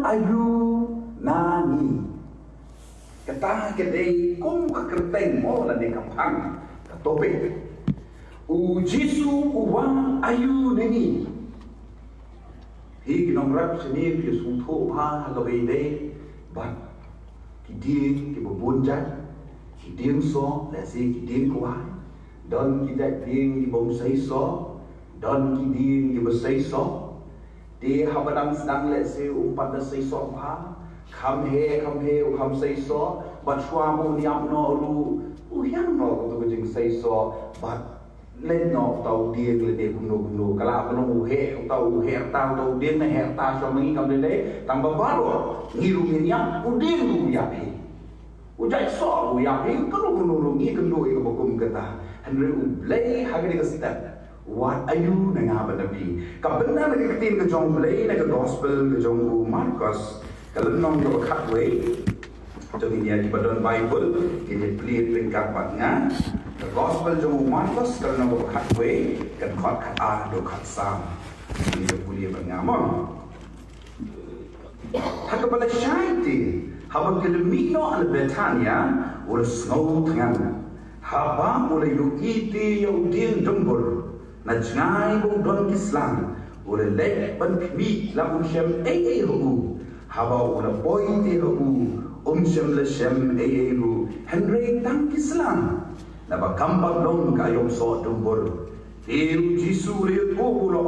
ayu nani kata kedai kum kekerteng mo la de kapang katope u Jisu uwang ayu neni hi ginomrap seni ki sungtho ha lobede bat kiding ki bubunjan kiding so la se kiding kuai don kita ding ki bom sai so don kiding ki besai so di habadang sedang le se umpat da sai so ha kham he kham sai so bat shwa mo niam no lu u yang no to jing sai so bat lên no tàu điên là để cùng nô cả là nó hệ tàu tàu điên này hệ ta cho mấy cầm đấy tăng bao bao rồi nhiều người nhá u điên lu ya đi u chạy sọ lu ya đi có lúc nô nghĩ cần đôi cái bọc cái ta hành rồi u lấy hai cái step what are you nè ngà bên đây cả bên đó là cái tin cái trong lấy là cái gospel cái trong u Marcus cái lần nong cái khắc way cho nên nhà cái bản Bible cái play trên các bạn nhá the gospel trong Marcus kalau nak berkat way dan kat A do kat Sam ini boleh bernama hak kepada syaiti haba kelemino al Betania ul snow tangan haba ul yuiti yudin dumbur najnai bung don Islam ul lek ban pmi lam shem ai hu haba ul poiti hu shem le shem ai hu henry tang Islam naba kambang dong kayong so dumbur hiru Jisu le ko lo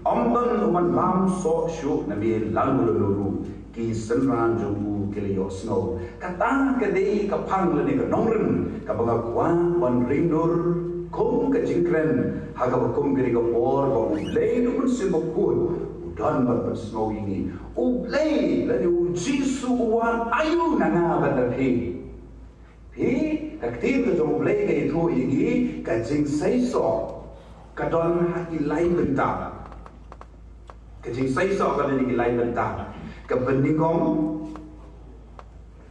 amban uman lam so shu nabi lalu lulu ki senran jubu kiliyo snow kata kedei kapang le ka nongren ka baga kwa ban rindur kom ka jingkren haga kum giri ka por ba ulei du kun simbokun udan ban snow ini ulei le Jisu wan ayu nanga badahi hi kaktir ke jom blai ke itu ini kajing saiso kadon hati lain benta kajing saiso kadon ini lain benta kebeningong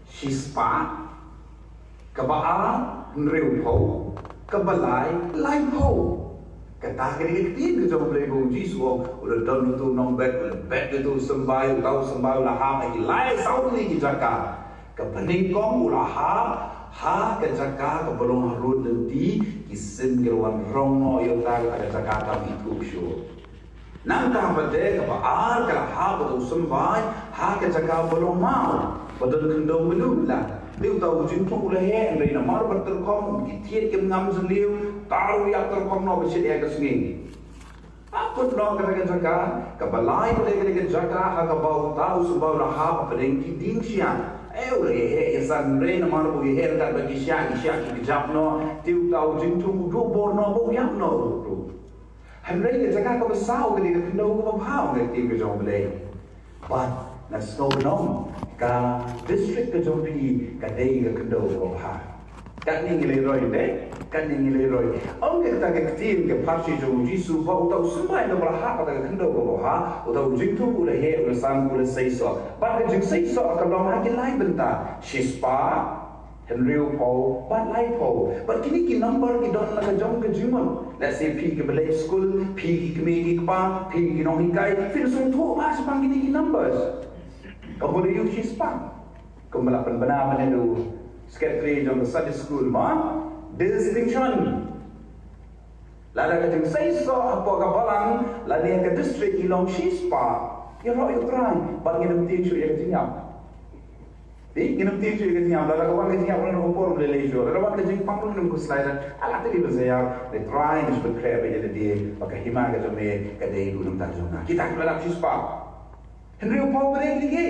shispa kebaa nreu po kebalai lain po kata kaktir ke jom blai ke Jisu udah don itu nombet bet itu sembayu tahu sembayu laham lagi lain saudi ki jaka kebeningong ulaham ha ke jaka ke belum harun nanti kisim gerwan rongo yota ke jaka ta itu syo nang ta bade ke baar ke ha betul sembai ha ke jaka belum mau betul kendong belum lah liu tahu jintung lehe ndai na mar betul kom kitiet ke ngam seliu taru ya terkom no besit ya ke sengi apa no ke jaka ke balai ke jaka ha ke bau tahu sebau lah ha pedeng kiding sia he yasan reina marbu her kan bagi syak ki japno tiu tau jintung do borno bo yam no do hamre ke jaka ko besau ke ke no ko phao ke tiu ke jom le but na snow no ka district ke jom pi ka dei ke do ko pha kan ni le roi de kan ni le roi ong ke ta ke tin ke parsi jom Jisu ba utau semai no bra ha ka ke do ko ha utau jintung le he ul sang ul sei so ba ke jing sei so ka long ha ke lai benta shispa Henry Paul but lai Paul but kini ki number ki don la jom ke jimon let's say pi ke belay school pi ki me ki pa pi ki no hi kai fin so tho ba sepang kini ki numbers ka boleh yu shispa ko melapan benar mana du secretary jom Sunday school ma distinction lada ka jing sei so apa ka balang la ni ka district ilong shispa you try but nginam tin chu ya jinyap nginam tin chu ya jinyap lada ka wan ka jinyap ron hopor le le jo lada wan ka jing pangpun num ko slide ala te bi bazaya they try is but crab ya de baka hima ka jome ka de gunum ta jonga kita ka shispa Henry Paul break lagi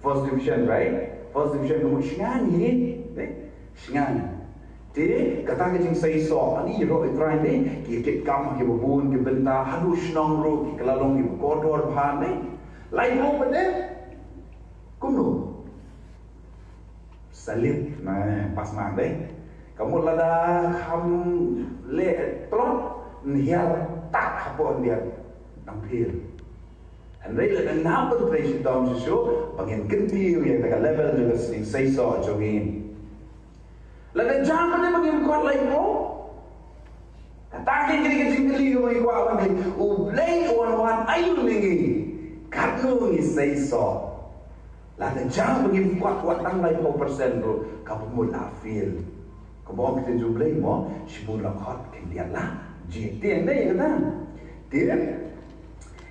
first division right first division ko shingan ni shingan te kata ke jing sai so ani ro try ni ki ke kam ke bun ke benda hadu shnong ro ki kalalong ki kodor bhan ni lai ho bade kumno salit na pas mang dei kamu lada kham le plot nial tak hapon dia nampir Andai la na pa president dom show pangin kenti yang tak level juga sing sai so jogin la na jam ne pangin ko lai mo kata ke kini ke singli ko mai ko awan u play on one ayu ningi kanu ni say so. La na jang bagi kuat tang lai 4% bro. Kamu mula feel. Kamu kita jumlah mo, sibu lakot kendian lah. Jitian deh kata. Dia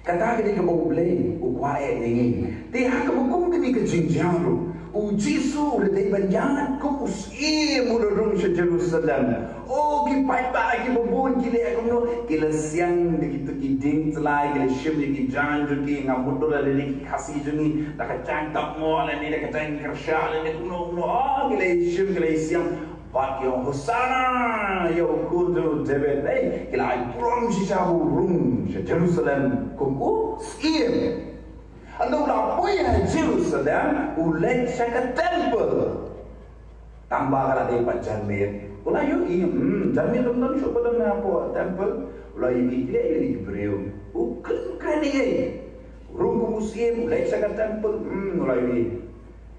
kata kita kamu boleh ukuai ini. Dia kamu kum kita kejinjang bro. Jisu udah banyak kau usia muda rong se Jerusalem. Oh kipai pa ki bubun ki le akono kila siang de kitu ki ding selai kila shim de ki jan ju ki ngamudo la le ki khasi juni da ka chang tak mo la ni da ka chang kersha la ni kuno oh kila shim kila siang ba ki hosana yo kudu debe dei kila ai prom si sabu rong se Jerusalem kuku iem. Ando la puya Jerusalem ulai saka temple. Tambah kala dia pat Janmir. Ulai yo Janmir tum syo padang apa temple. Ulai dia ini Hebreu. Kan ni. Rum museum ulai saka temple. Ulai ni.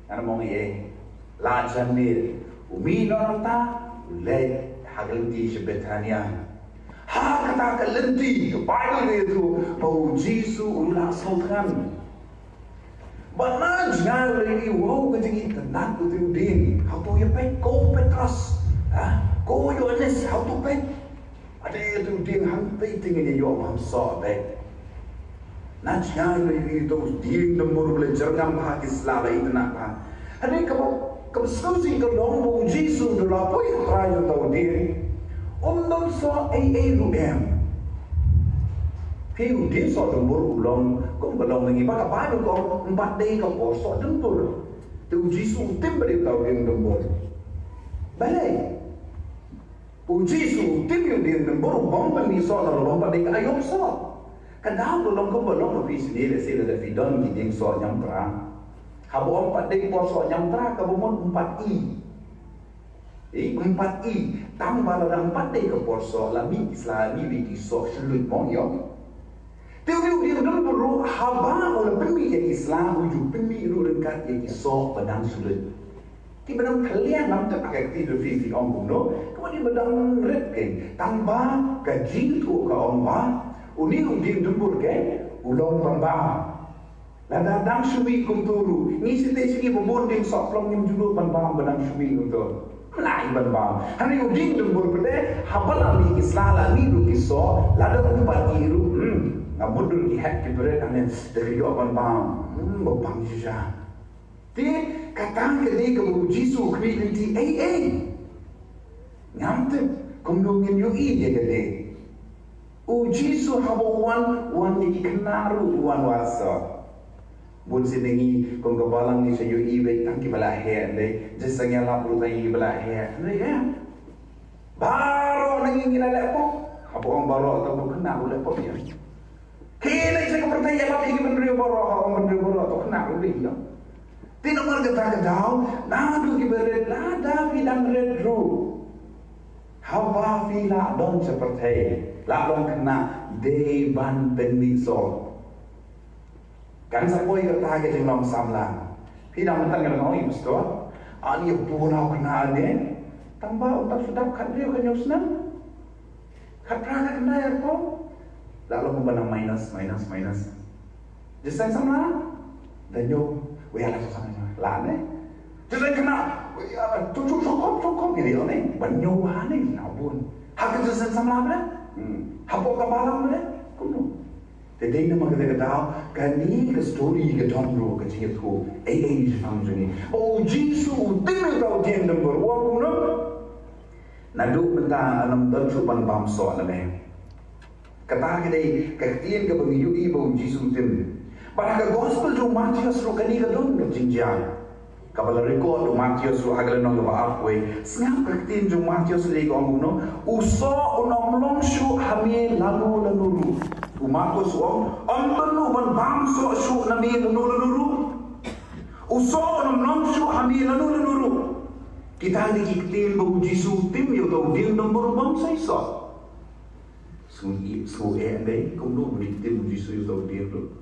Ana mong ye. La Janmir. Umi nonta ulai hagalti se Betania. Ha kata kalenti ke Bible itu bau Jisu ulah sultan. Bana jangan lagi wow kejengit tenang tu din. How to you pay? Go Petrus. Go Yohanes. How to pay? Ada tu din hang pay tinggal ni yo ham so be. Nak jangan lagi tu din nombor belajar ngam hak Islam itu nak pa. Ada kamu susi ke nombor Yesus tu lah pun try tu din. Om so AAUM. Khi dia so nombor ulang, kau belum lagi pada pada kau 4 day kau so nombor. Tu Yesus tim beri tahu dia nombor. Balai. Yesus tim dia nombor bom beli so dalam 4 day ayam so. Kadang belum kau belum habis ni lesai dah fidon giding so nyam terang. Habo 4 day kau so nyam terang kau bom 4i. 4i tambah dalam 4 day kau so lami Islami di so selut monyok. Tiada dia dalam perlu haba oleh pemi yang Islam ujuk pemi itu dekat yang kisah pedang sulit. Di pedang kalian nampak pakai tidur fizik orang kuno, kemudian pedang red kan, tambah gaji tu ke orang, uni dembur kan, ulang tambah. Lada dang sumi kumturu, ni sini berbun ding soplong yang judul bandang pedang sumi kumturu. Lai bandang. Hari uni dembur pada haba lami Islam lami tu kisah, lada umpat iru. Ngamudur lihat di berat ane dari orang bang, bang sisa. Dia kata kini kamu Yesus kini ngamte kemungkin yo dia kene. Yesus habo wan ni kenaru wan wasa. Bun sinengi kong kabalang ni sayo ibe tangki bala he ande, jesangnya lapur tayi bala he. Ande ya. Baru nanging ngilala po. Habo ang baro atau kenaru lepo ya. Kini saya kepercayaan apa ini menteri boroh tu kena lebih ya. Tidak mereka tahu, nadu kibered lada bidang redru. Hawa vila don seperti, lalu kena deban penisol. Kan sapoi kata ke jenong samlang. Tidak mentang kena ngoi betul. Ani punau kena ane. Tambah untuk sudah kadrio kenyusnan. Katrana kena ya po. Lalu membenang minus. Jadi sama, dan yo, wala sama lane. Jadi kena, cukup ini lane, banyo hane nabun. Hak itu sama apa? Hapo kabalang mana? Kuno. Jadi nama kita tahu, kani ke story ke donro ke cakap tu, function ni. Oh Yesus, tiada tahu dia nombor uang kuno. Nadu mentang alam tersupan bamso alame. Kata kita kektian ke pengiyu ibu Yesus tim. Pada gospel tu Matius ro kani ke don jinjang. Kapal record tu Matius ro hagala nong ba afwe. Sengap kektian tu Matius le ko amuno uso unom longshu hami lalu ru. Matius wong antanu ban bangso shu nami lalu. Uso unom longshu hami lalu ru. Kita ni kektian bu Yesus tim yo tau dia nombor bangsa iso. Semua ande kuno berita Yesus itu dia tu.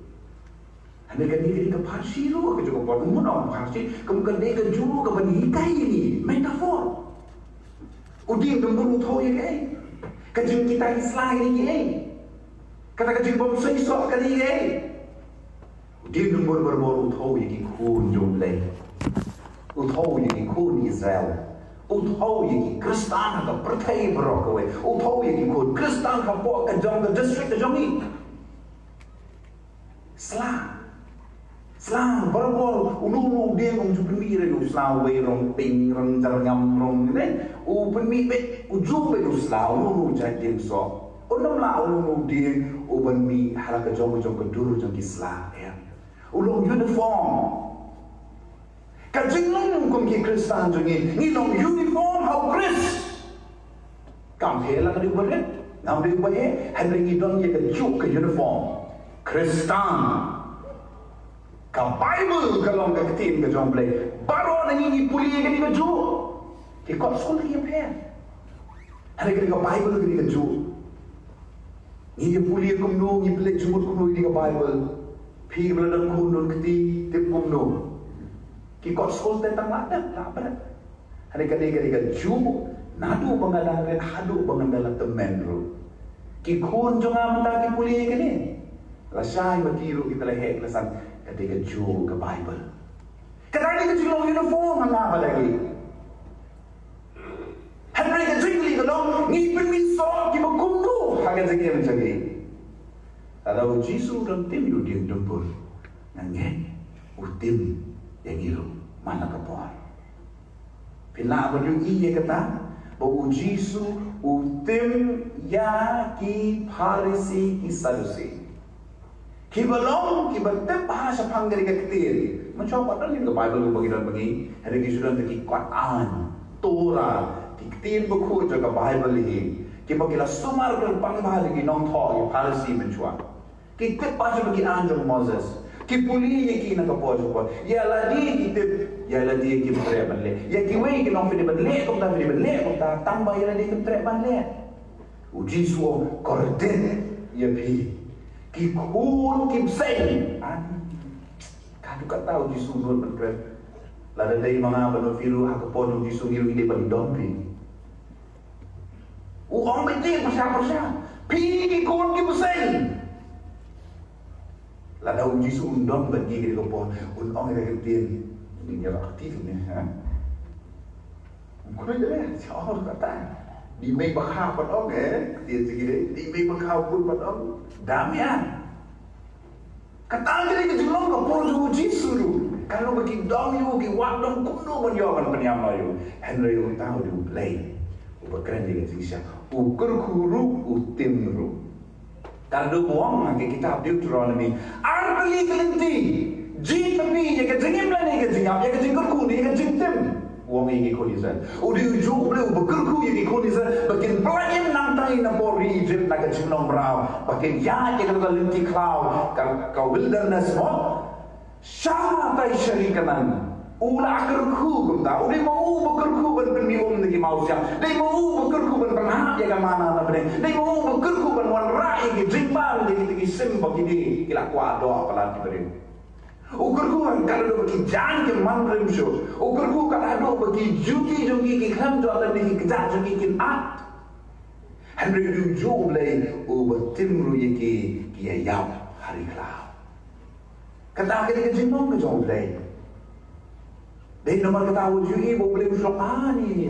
Anda kan ni ke parsi lu ke juga buat mana parsi kemudian dia ke juru ke banikai ini metafor. Udi nombor tahu ya ke? Kajin kita Islam ini ke? Kata kajin bom seisok kali ke? Dia nombor berbor utau yang kun jumlah, utau yang kun Israel, utau yang Kristen ka pertai berokwe, utau yang kun Kristen ka pok ka jong ka district ka jongi. Selang berbor ulu dia jupmi re uslau we rong ping rong jarngam rong ne, penmi bet ujung bet uslau ulu jadi so. Unam la ulu dia penmi haraka jong ka duru jong Islam ya. Ulong uniform. Kajing long kung ki Kristen jengin, ngilong uniform how Chris. Kampela kadi boleh, ngambil boleh, henry ngidong ye kejuk ke uniform. Kristen. Ka Bible kalong ka ketin ke jong boleh. Baru nangi puli ke di kejuk. Ki kau sekolah ye pe. Henry kadi ka Bible ke di kejuk. Ni puli kumno, ni pelek jumut kumno di ka Bible. Pi beladang kunun keti tip kumno. Ki kau sekolah tentang ada tak berat. Hari kali ju nadu bangalan hadu bangalan temen ru. Ki kun jonga mata ki puli kini. Lasai matiru kita lehek lasan ketika ju ke Bible. Kadang ni kecil uniform apa lagi. Hari kecil kalau ni permiso ki bakumno hagan segi mencari. Kalau Yesus dalam tim itu dia dempur, nangge, utim yang itu mana kapal. Bila berdua ia kata, bahwa Yesus utim ya ki Parisi ki Sadusi. Ki belum ki bertep bahasa panggil ketir. Mencoba dan ini ke Bible bagi dan bagi. Hari Yesus dan ki Quran, Torah, ki ketir buku juga Bible ini. Ki bagilah sumar ke pangbah lagi nong thau Parisi mencuat. Kita baca bagi anjing Moses. Kipuli yang kita nak buat juga. Ya lagi kita, ya lagi kita berterima balik. Ya kiwei kita nak berterima balik, kita berterima balik, kita tambah ya lagi kita berterima balik. Uji suam kordet ya pi. Kikun kimseng. Kadu kata uji sundur berterima. Lada dari mana benar firu hakapon uji sungiru ini bagi dompi. Uang betul pasal. Pi kikun kimseng. Lada uji sundom bagi kita kapon, orang yang ketin ini yang aktif ni, Kau ni siapa kata? Di meja bakal pada orang, ketin segini, di meja bakal pun pada orang, damian. Kata kita kejulung kapon uji suruh. Kalau bagi dom you, bagi wadom kuno menjawab penyam you. Henry you tahu dia play, berkeren dia kisah. Ukur kuru, utim ru. Kalau buang lagi kitab Deuteronomy, arbeli kelinti, jin tapi ya kejengim lah ni kejengam, ya kejengkurku ni kejengtem, buang ini kondisen. Udi ujung boleh berkerku ini kondisen, bagian pelayan nantai napori Egypt nak kejenong berau, bagian ya kita kelinti cloud, kau wilderness mo, syah tai syarikanan. Ulah kerku kumta, udi mau bekerku berpenium lagi mau siap, dia mau bekerku berpenah ya kemana nak beri, dia mau bekerku berwarna ini jimpan jadi tinggi sembah ini kila kuat doa pelan diberi. Ukerku kalau do bagi jangan mandrim show, ukerku kalau do bagi juki kikam do atau bagi kejat juki kin at. Henry du jumlai ubetimru yaki kia yau hari kelau. Kata kita kejimong ke jumlai. Dari nomor kata wujud boleh usul ni.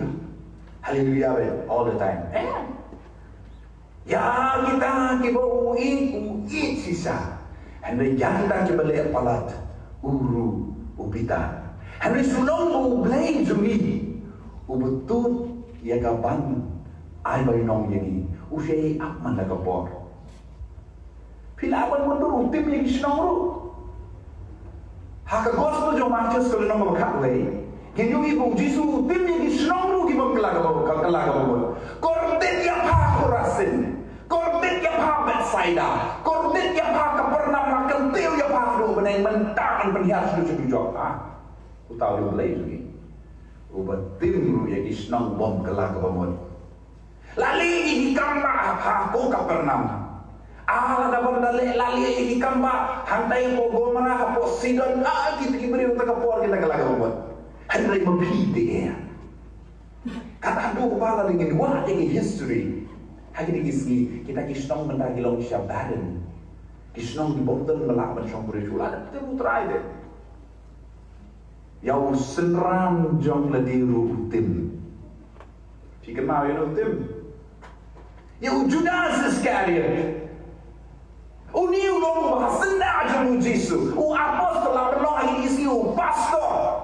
Haleluya all the time. Ya kita bau sisa. Henry janda kita balik palat uru ubita. Henry sulong bau belai jumi. Ubetut ya kaban ai bai nong yani. Usai ap man la kapor. Pilawan mundur utim yang sinong Haka gospel jo Marcus kalau nama berkat way. Kenyo ibu Yesus tim yang disenong ibu kelaga bawa. Kordet yang pa Korasin, kordet yang pa Bethsaida, kordet yang pa Kapernaum makan teu yang pa lu benai mentang penhias lu cukup Utaw lu belai lagi. Ubat tim lu yang disenong bom kelaga bawa. Lali ini kamba ha ko Kapernaum. Allah dapat dalih lali hikam ba hantai ko gomara hapo sidon kita kiberi untuk kapor kita kelaga buat hantai mempide kata do kepala dengan wah dengan history hagi digi kita kisong benda gilong syabaran Kisnong di bonten melaban syong berjual ada temu terakhir. Yau senram jong ladiru utim. Fikir mau yang utim. Yau Judas Iscariot. Uni ulong bahasa aja Yesus. Apostol lawan lagi isi pastor.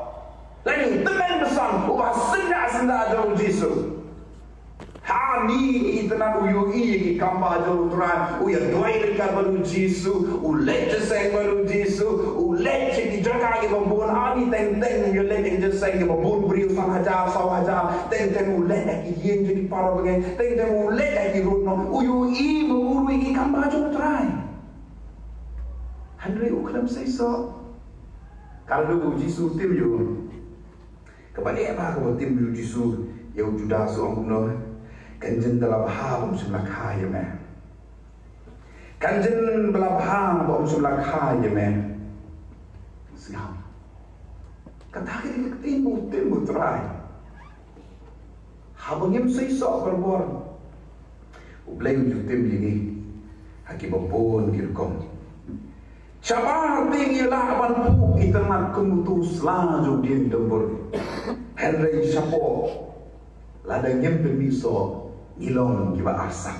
Lalu teman besar bahasa aja Yesus. Hani itna uyu i kamba jo tra uya doir ka baru Jesu ulet sang baru Jesu ulet di jaga ke babon ani teng yo let je sang ke babon brio sang haja ulet ki yen jadi para bagai teng ulet ki runo uyu i buru i kamba jo tra Henry ukram sai so kalau Jesu tim yo kepada apa ke tim yo Jesu yo Judas orang no Kanjen dalam hal sebelah kaya men. Kanjen dalam hal sebelah kaya men. Siapa? Kata kita timbul terai. Habangim seisok berbor. Ubleng jutim ini. Haki babon kirkom. Cabar tinggi laban pu kita nak kemutus laju din dembur. Henry Chapo. Ladangnya bermiso. Ilong kiba asap.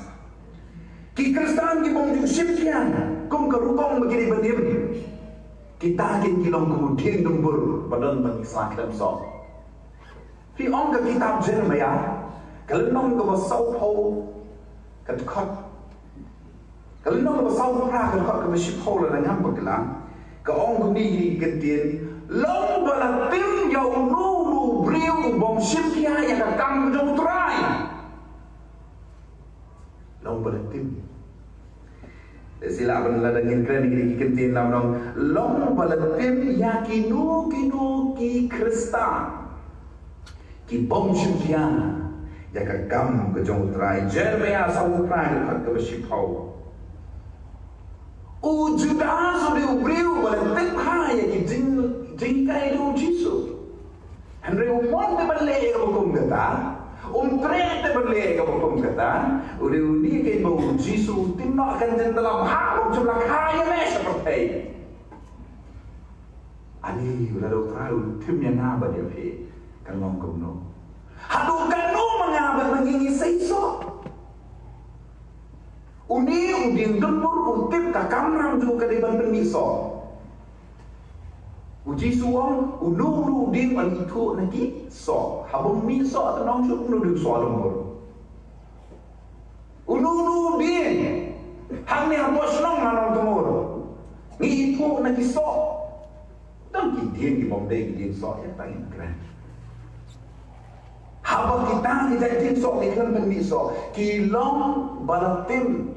Ki Kristan ki bong Syrian, kum kerubong begini benim. Kita kin kilong kemudian dembur badan bagi selakam so. Fi ong ke kitab Jeremia, kalau nong ke basau ho ketkot. Kalau nong ke basau pra ketkot ke baship ho la ngam begelang. Ke ong ke ni gedien long balatim yau nuru briu bong Syria yang kakam jauh terai. Long balatim. Sila abang ladangin keren ini kentin lam long balatim yakinu ki Krista ki bom Syria ya kakam ke jong trai Jeremia sau trai ke bersipau Judas ubriu balatim ha ya ki jingkai do Jesu Henry umon de balai hukum kata trete berleh ke hukum kata uni ke bau Jesu timno akan dalam hak jumlah kaya me seperti ani lalu terlalu tim yang ngabad dia pe kan ngomong no hadu kan no mengabad mengingi seiso uni udin dembur utip ka kamram juga di ban pemiso Uji suang ulu ding an itu lagi so habung mi so atau nong su ulu so lembur ulu ding hang ni hapos nong manong tumur ni itu lagi so dan kidien ki bombe kidien so ya tangin keren habang kita jadi so ni kan ben so kilong balatim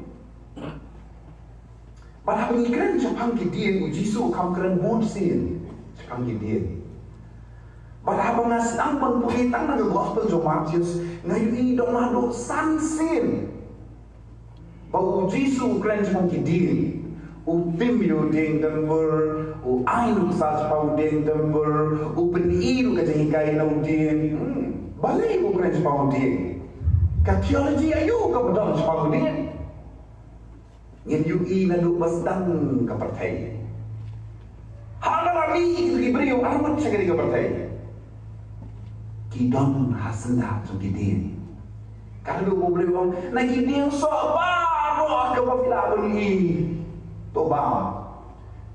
pada pengikran Jepang kidien uji su kam keren bonsin Kami dia. Berapa nasang penpulitan ng gospel jo Matius ngayon ini dong mado sansin. Bau Jesu kren jang kidin. Upim yo ding dembur, u ainu sas pau ding dembur, u peniru ka jang kai no ding. Balai ko kren pau ding. Ka theology ayu ka bedong pau ding. Ngin yu I na du basdang ka partai. Kami itu diberi amat sekali kepercayaan. Kidon hasenda sungkidin. Kalau mau beli uang, nak kidin sok baru ke pavila beli. Toba,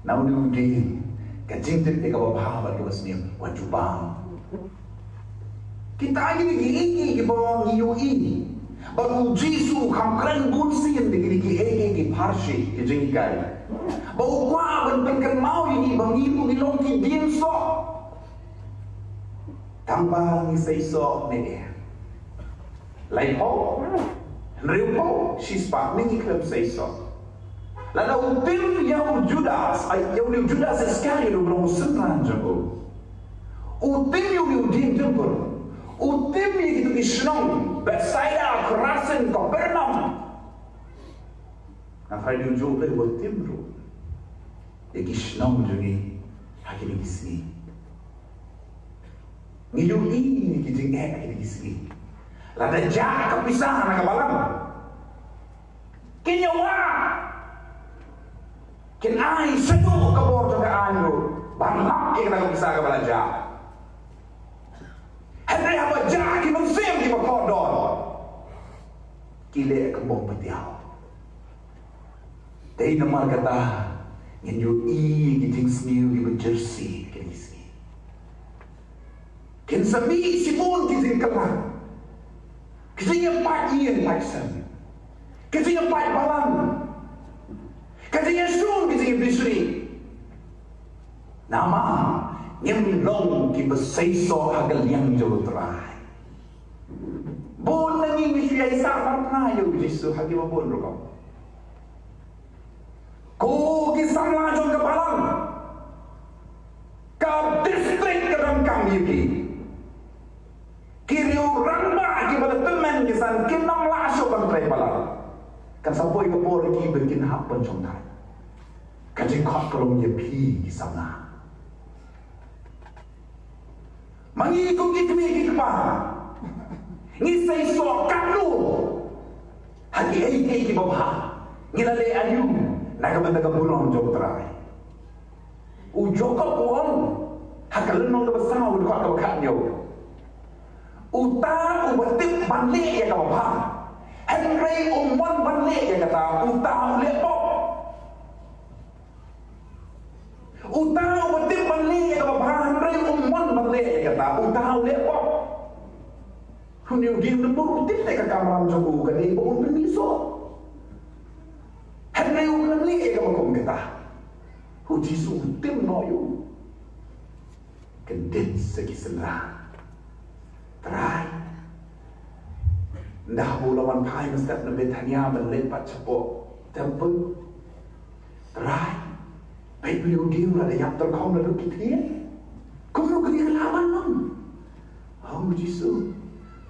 namun diudin. Kacing tu teka bapa bagi wasnim wajubang. Kita ini gigi ke bawang iu ini. Baru Jesu kamkren bunsin di parsi ke jengkai. Bau gua ben mau ini bangiru ilong ki din so. Tambang isay so ni dia. Lai ho. Riu ho sispa ni klub say so. Lalu tim yang Judas, yang Judas Iscariot belum senang jago. Utim yang din jempur. Utim yang itu isnong Bethsaida, Kerasen, Kapernaum. Nafai dia jumpa buat tim tu. Dia isnong jadi hakim gisni. Ngilu ini kijing hakim gisni. Lada jak kepisahan nak balam. Kinyawa. Kin ai sedu kabor jong anu. Banyak yang nak bisa ke belajar. Henry apa jah ki mengsim ki makodon. Kile kembong petiau. Dei nama kata ngin yu ki ting sniu ki berjersey kin isi. Kin sami Simon ki ting kelang. Kizing pat ien paksan. Kizing pat balang. Kizing sun kizing bisri. Nama ngin long ki besaiso hagal yang jauh terai. Bon nangi misya isa marna yo Yesus hagi mabon rokam. Ko ki samla jong kapalang. Ka distrik kadang kang yuki. Kiriu ramba ki bala temen ki san kinang laso bang trai palang. Kan sampoi kapor ki bikin hak pencong tai. Kajing khat kalong ye pi ki samla. Mangi ko ki pa. Ni say so kanu. Hagi ai ki babha. Ni la le ayu. Nakamanda ka bulong jok trai. U joka puang. Hakal no ka basaw ko ka kanyo. Uta ubatip banle ya ka babha. Henry umwan banle ya kata uta lepo. Uta ubatip banle ya ka babha. Henry umwan banle ya kata uta lepo. Kuniu din nembur utit ka kamram jogu ka ni bon permiso. Henry umwan le ka makom kita. Hu Jisu tim no yu. Kendit segi senang. Try. Dah lawan pai mesti nak Betania melepat cepo temple. Try. Baik beliau dia ada yang terkau lalu kita. Kau nak dia kelawan nom. Oh Jisu.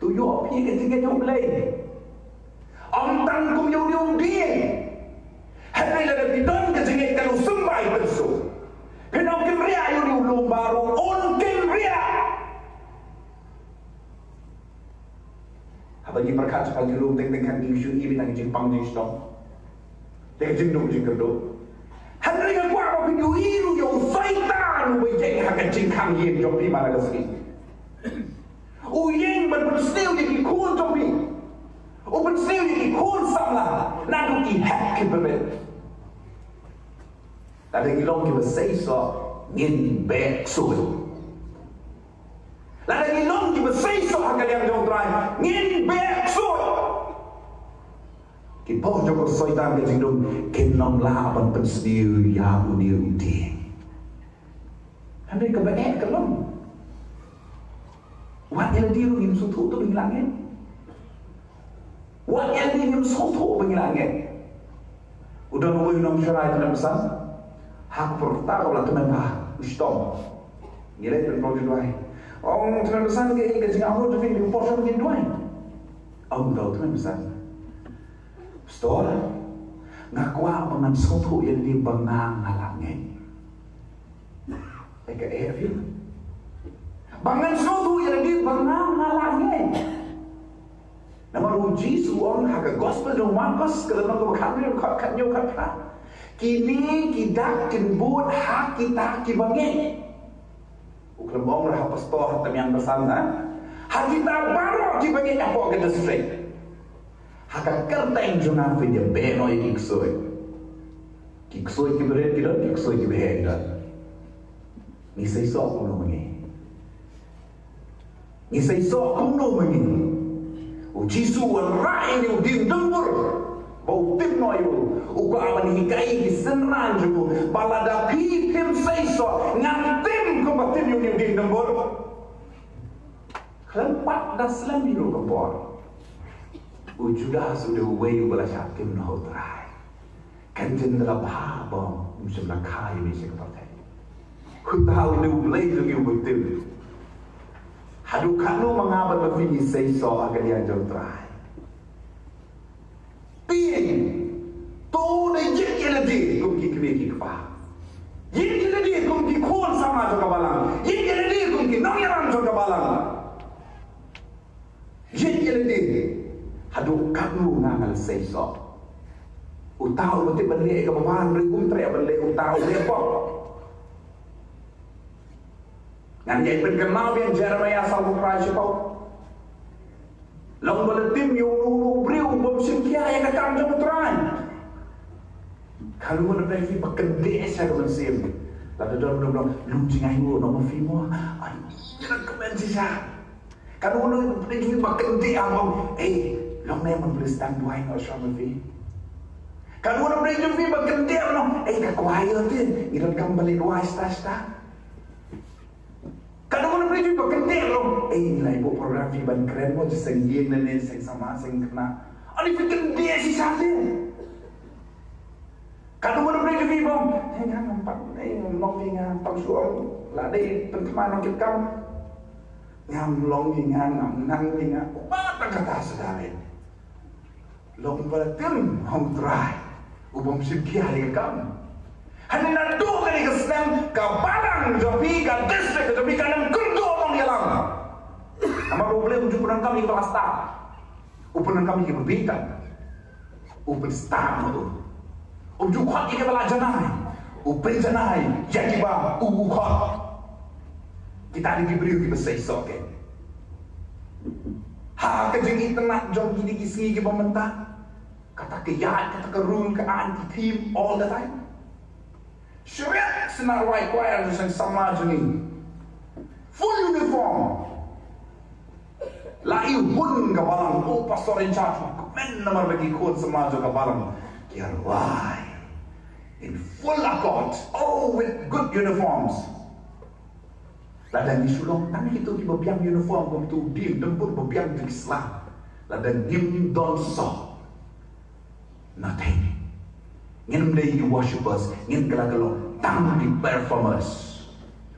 Tu yo api ke tinggal jom belai. Om tang kum yo dia. Henry la bidon ke tinggal kalau sembai tersu. Penong kin ria yo di ulung baru on kin ria. Bagi berkat sepanjang lum teng-teng di isu ini nang jing pang jing stong. Teng jing dong jing kerdo. Henry ka kwa ko pinyu iru yo saitan we jeng hakan jing kang yin jom pi mana gasri. U yin ban snew ye kun jom pi. U ban snew ye kun samla. Na ki hak ki bebet. Tadi gilong ki besai so ngin bek suit. Lada gilong ki besai so hakan yang jom try ngin bek suit. Ki po jom soitan ke jingdom kinom la ban pensdiu ya uniu di. Henry ka bek kelom. Wat yang dia ngin sutu tu bingilangin. Wat yang dia ngin sutu bingilangin. Udah nunggu nom syarai dalam pesan. Hak pertama lah teman bah ustom. Nilai berprojek doai. Orang teman pesan ke ini jika aku tu film portion begini doai. Aku tahu teman pesan. Store ngaku apa dengan suatu yang di bengang halangnya. Eka film. Bangan suatu yang di bengang halangnya. Nama ruji suang haga gospel dong Markus kerana kau berkata kat nyok kat. Kini kita timbul hak kita kibangin. Uklembong rah pastor hatam yang bersama. Hak kita baru kibangin apa ke distrik. Hak kerteng juna video beno iksoi. Iksoi kiberet kita, iksoi kiberet kita. Ni say sok kuno mengi. Ni say sok kuno mengi. Ujisu rai ni udin dembur. Bau tim noyu, uga aman hikai kisenran jugu, balada pi tim seiso, ngantim kumbatim yung ding dembor. Kelempat dah selam biru kebor. Ujudah sudah wayu balasak tim no trai. Kanjen dalam habang, musim lakai ni sekepartai. Kutau ni ulai jugi ubutim. Hadu kanu mengabat bafini seiso agar dia jauh trai. Tu dah jik lagi kum ki kwi pa. Jik lagi kum ki khon sama jo kabalang. Jik lagi kum ki nongyaran jo kabalang. Jik lagi hadu kanu ngangal seiso. Utau betul balik ke bawah beri tre balik utau dia kok. Ngan yang berkenal yang Jeremiah salbu Christ kau. Long boleh tim yung nubriu bom simkia yang akan jom teran. Kalau mana pergi berkedek saya kemensim. Lalu dalam lu jingai lu nama fimo. Jangan kemensi saya. Kalau mana pergi berkedek abang, long memang boleh stand dua yang asal mesti. Kalau mana pergi berkedek abang, kakuaya tu, iran kembali dua sta. Kalau mana pergi berkedek lo, nilai buat program fiban keren mo, just senggih na seng sama seng kena. Ani fikir dia si sana. Kalau mana pergi fiban, jangan nampak, long jangan tak suam, ladai penteman orang kita, ngam long jangan nang jangan, apa kata sedari. Long beratem, hong try, ubom sibki hari kamu. Hanya nado kali kesenang kabalang jopi ka distrik jopi kanang kurdo orang yalang. Nama problem ujupan kami ke pasta. Ujupan kami ke berbeda. Ujupan star itu. Ujupan ini bala janai. Ujupan janai jadi bah ujupan. Kita diberi kita sesuatu ke. Kejengit tenang jom gini kisi ke pemerintah. Kata keyat, kata kerun, ke anti-team all the time. Syariat senar require yang sama jenis full uniform lai pun kabalang pastor in charge men nomor bagi kod samaja kabalang kiar why in full accord with good uniforms ladang disulong kami itu di babiang uniform untuk dim dempur babiang di Islam ladang dim don't so nothing ngin mday worshippers ngin kala-kala tang di performers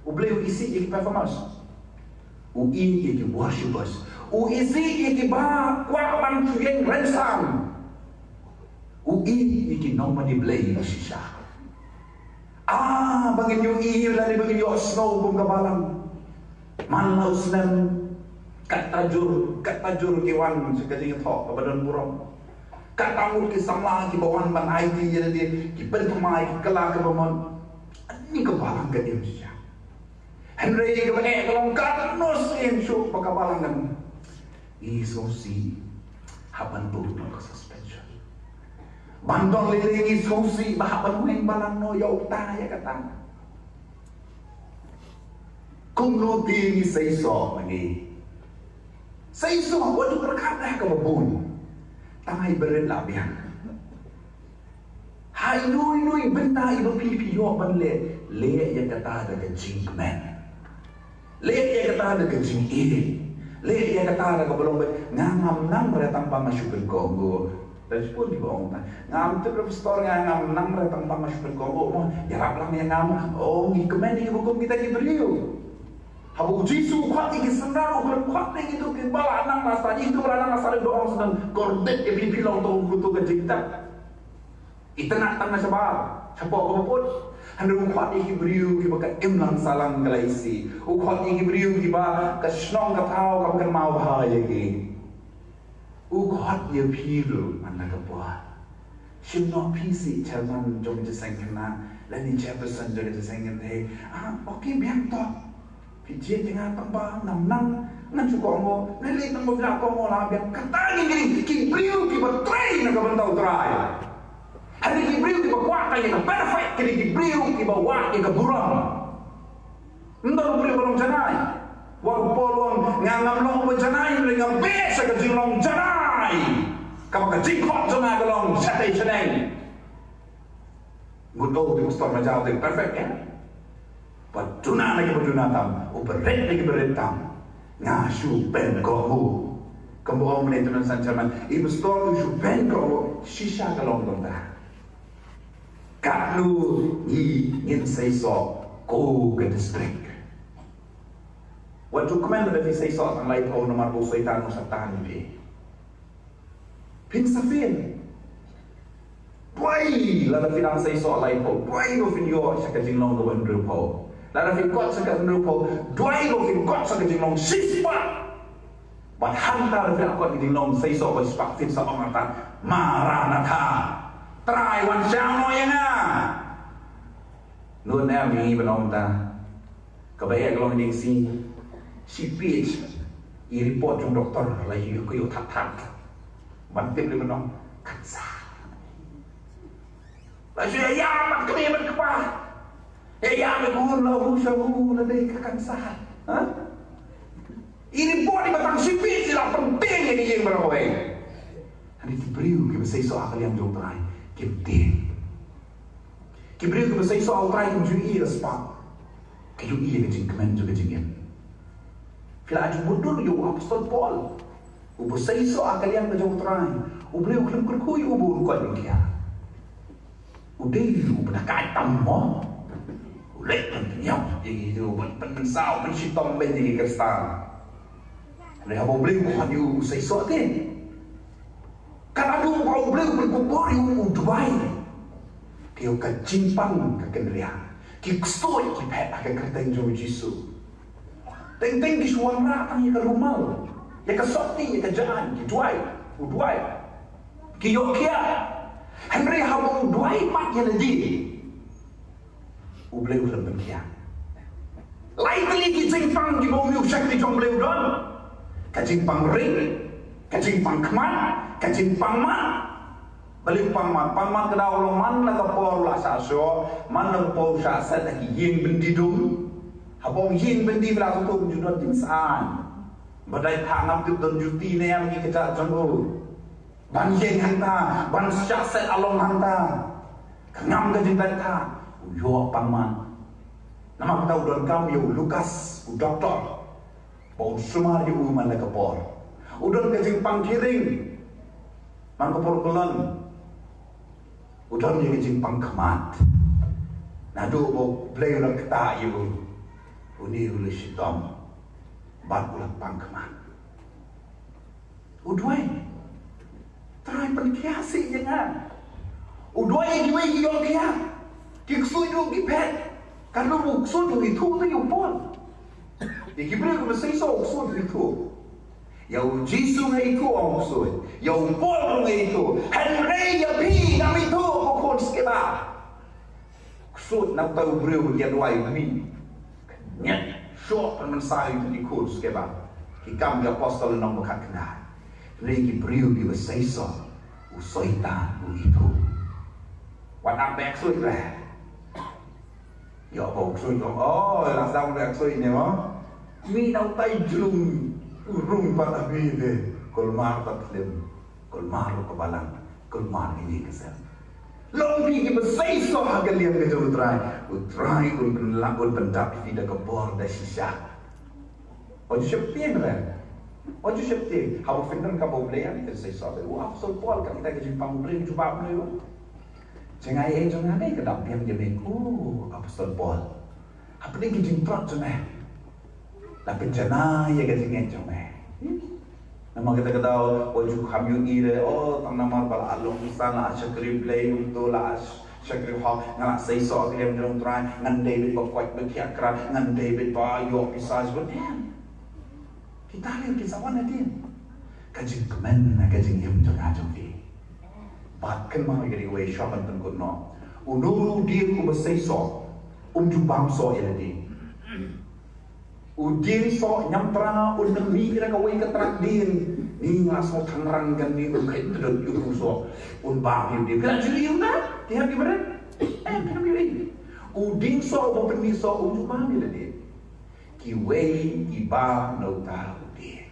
ublay isi iki performers ui iki worshippers isi iki ba kwa man chuyeng rensam ui iki nomad di blay sisa bangin yung lali bangin yung snow bung kabalang manlaw snem katajur kiwan sa kajing ito kabadan burong katamur ki sama ki bawan ban IT jadi ki pentumai ki kala ke bamon ani kabalang ka dia siya Henry ke bane kalong kat nos in show pakabalang kan iso si hapan tu no suspension bandong lilingi iso si bahapan weng balang no ya utang ya kata kung luti ni saiso mani saiso wadu berkata ka babun tangay beren labihan. Hai nui benta ibu pipiyo ban le ya kata ada kejing men. Le ya kata ada kejing ini. Le ya kata ada kabelong ngam nang beretang pamasyukur Kongo. Dan sepun di bawah ngam tu profesor ngam nang beretang pamasyukur Kongo. Mo yarap lang yang ngam. Ngikemen di hukum kita diberiu. Habu Jisu kuat iki sendal ukur kuat ning itu ke bala nang rasa itu bala nang rasa doang sedang kordet ke pilong tong kutu ke jingta. Itenak tang sebab siapa ko pun handu kuat iki beriu ki baka imlang salang kalaisi. Kuat iki beriu ki ba ka snong ka tau kam kan mau ha iki. Kuat ye pilu mana ka buat. Shimno pisi chaman jom je sangkana lani chaperson je sangkan he. Okay biang to. Pijit dengan tambah nang suka mo nili tang bavla ko mo labiang katangin gini ki brio ki batray na kabantau try hari ki brio ki bakwata ya perfect ki brio ki bawa ya kaburam ndor brio balong janay wag polong ngangam long ba janay ngam besa ka jinglong janay kapag jingkot janay galong satay sanay gudo di pastor majal perfect ya Paduna lagi paduna uberet lagi berentam, ngasu pen kohu, kembohong menentukan sancaman, ibu store ngasu pen kohu, sisa kalong donda. Kaklu ngin seiso ko ke distrik. Waktu kemana lebih seiso ang lain kau nomor busai tanu satan ni. Pinsafin. Boy, lada finang seiso lain kau, boy go finyo sa kajinglong go bandru kau. Lada fin kot sa kajinglong dua go fin kot sa kajinglong sispa. Bat hantar fin kot kajinglong seiso ko spak fin sa pamata maranatha. try wan sang no yang nun mi benom ta kabaya long ding si pitch i report jong doktor la yu ko yu that ban tip le benom kansa la ya man kami man kapa ya me ko la hu sa hu la dei ka kansa ha i report di batang si pitch la penting ni yang berawai ani ti priu ke sei so akal yang jong trai ke tin Kibriu ke besai soal try kum jui respa. Ke jui ke jing kemen juga jingin. Fila aju mundur yo apostol Paul. Ubu besai soal kalian ke jauh try. Ubriu kelem kerkui ubu rukai dia. Udei ubu nak kai tammo. Ulek pentingnya itu pensau mensitom ben di kristal. Ada apa beli bukan you besai soal ke? Kan adu kau beli berkumpul you Dubai. Kau kejimpang kekenria, kau stoi kau pet akan kerteng jauh Yesus. Teng di suang ratang yang kerumal, yang kesoti, yang kejalan, yang duai, kau kia, Henry habung duai mat yang lagi, ubleu dalam kia. Lain kali kejimpang di bawah miusak di jom bleu don, kejimpang ring, kejimpang keman, kejimpang mat. Balik pangmat ke dalam man la kapor la sa so man la po sa sa lagi yin bendi dum habong yin bendi bla tu judon tin san badai tha ngam tu don juti ne yang ki keja jonggo ban yin hanta ban sa sa along hanta ngam ke jinta tha yo pangman nama kita udon kam yo Lukas doktor po sumar yo man la kapor udon ke jing pang kiring man kapor kulon udon yang jimpang kemat, nado bo play ulang kata ibu, uni ulah sitom, bat ulang pang kemat. Udway, try penkiasi jangan. Udway giwe giyong kia, kiksuy do gipet, kalau muksuy do itu tu yung pon. Ikibre ko masay so uksuy do itu. Yang Yesus itu orang musuh, yang Paul itu, Henry yang pi kami itu bukan sekeba. Kusut nak tahu beliau yang luai kami, nyat short mensai itu ikut sekeba. Kikam yang apostol nombor kat kena, lagi beliau di bersisa, usaitan itu. Wanak beksui lah. Ya apa beksui kau? Oh, langsung beksui ni mah. Mi nak tahu jelum. Urung pada bide, kolmar tatlem, kolmar kebalang, kolmar ini kesel. Lombi kita seiso hagal yang kita utrai kun lagun pendap tidak kebor dah sisa. Ojo septiang kan? Ojo septiang. Habu finder kabau belayan kita seiso. Wah, so Paul kan kita kejimpang beri cuba beli. Jangan jangan ni kedap yang dia beku. Apostol Paul. Apa ni kejimpang cuma? Tapi jana ya ketinggian cuma. Nama kita ketahu, wajib kami ini, oh tang nama bala alung sana syakri play untuk lah syakri hak ngalah seiso kalian dalam try ngan David bakwat berkiakra ngan David bayo pisah sebutnya. Kita lihat kisah mana dia? Kajing kemen, kajing yang jangan jombi. Bahkan mau jadi way shaman pun no. Unuru dia ku berseiso, jubam so eladi. Udin so nyamtra undemi kira kawai ketrak din ni ngaso tangrang kan ni ukai tudut yuku so bang di kira juri una dia gimana kena pilih udin so bopeni so bang ni dia kiwei iba no ta udin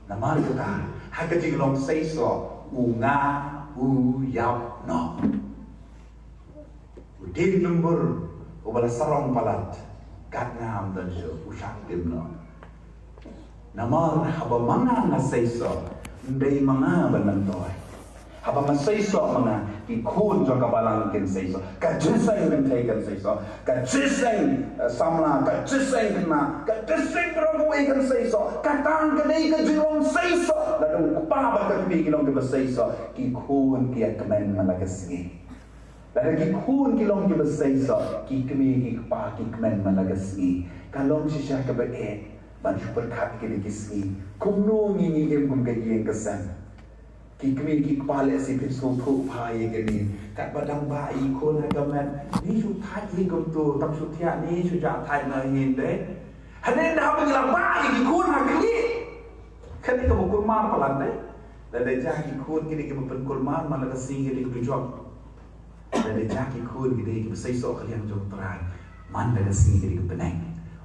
nama kita hak jinglong sei so unga uyap no udin lembur ubala sarong palat kat ngam dan so usak timno nama haba manga ngasaiso ndai manga banantoy haba masaiso manga ikun jo kabalang ken saiso ka jisai men tai kan saiso ka jisai samla ka jisai kena ka jisai rogo ikan saiso ka tang ka dei ka jirong saiso lalu pa ba ka pi kilong ka saiso ikun kia kemen malagasgi Lagi kun kilong kita seiso, kikmi kikpa kikmen malagasgi. Kalong siya kabae, ban super kat kini kisgi. Kumno ngini em kum kayeng kesan. kami kepala si peso tu pai gini kat badang bayi ko na gaman ni su thai hi gom tu tam su thia ni su ja thai na hin de hanen dah menjelang bayi ki ko na kali kan ni ko kurma palan de dan de ja ki ko gini ki pen kurma man la sing gini ki jok dan de ja ki ko gini ki sai so kalian jom trai man la sing gini ki penang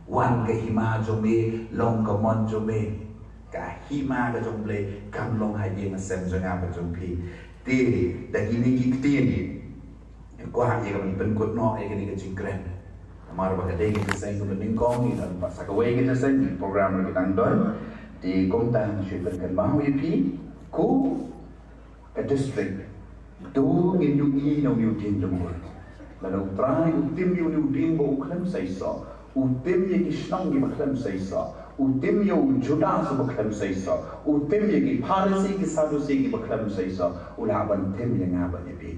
wan ke hima jome long ka mon jome cả hi ma cái trong play cầm long hai bên mà xem cho nhau cái trong play tiền để ini cái tiền qua gì cái mình cột nọ cái này cái chuyện keren mà rồi cái đây cái xây của mình có như là bắt sạc quay cái xây program rồi cái tăng đó thì công ta sẽ cần cần báo EP cú cái district tu nghiên cứu y nào nhiều tiền trong người là đầu trái tim nhiều nhiều tiền bộ khám xây sọ tim gì cái sông gì mà khám xây sọ tim yo Judah sa baklam sa isa tim yagi Pharisi ki Saddusi ki baklam sa isa ulaban tim yang nga ba nipi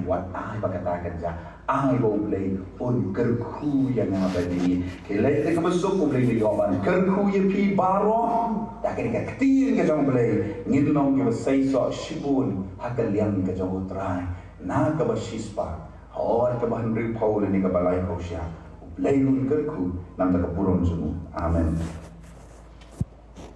wat ay pagkatakan siya ay bo play on kerku yang nga ba ni kilay te kamasok mo play ni yoman kerku yipi baro yakin ka katin ka jong play ngidnong ki sa isa shibun hakalyang ka jong utray na ka ba shispa hawar ka ba Henry Paul ni ka balay ko siya play on kerku nang taka buron sumu amen